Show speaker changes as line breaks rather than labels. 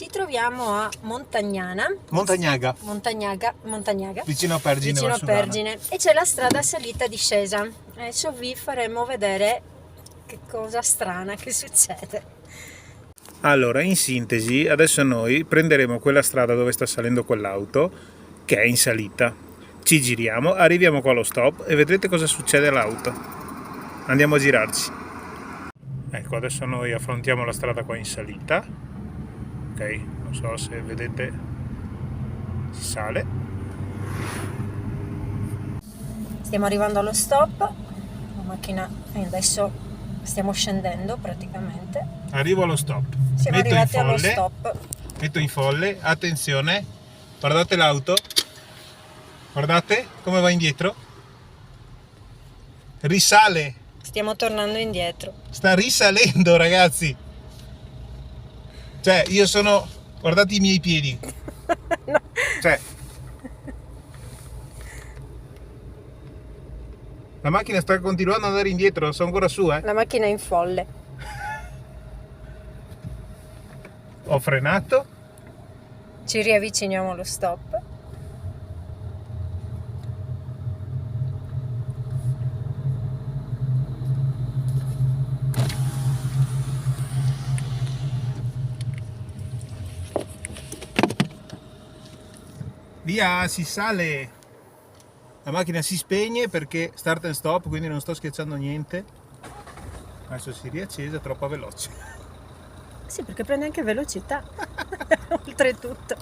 Ci troviamo a
Montagnaga,
vicino
vicino a Pergine,
a
Valsugana.
Pergine, e c'è la strada salita-discesa. Adesso vi faremo vedere che cosa strana che succede.
Allora, in sintesi, adesso noi prenderemo quella strada dove sta salendo quell'auto, che è in salita. Ci giriamo, arriviamo qua allo stop e vedrete cosa succede all'auto. Andiamo a girarci. Ecco, adesso noi affrontiamo la strada qua in salita. Ok, non so se vedete, si sale.
Stiamo arrivando allo stop, la macchina adesso stiamo scendendo praticamente.
Arrivo allo stop.
Siamo arrivati allo stop.
Metto in folle, attenzione, guardate l'auto, guardate come va indietro, risale,
Stiamo tornando indietro.
sta risalendo ragazzi, cioè io sono, guardate i miei piedi,
No.
cioè la macchina sta continuando ad andare indietro, sono ancora su,
La macchina è in folle.
ho frenato,
Ci riavviciniamo allo stop.
via, si sale, la macchina si spegne perché start and stop, quindi non sto schiacciando niente, adesso si riaccende, è troppo veloce.
Sì, perché prende anche velocità. Oltretutto.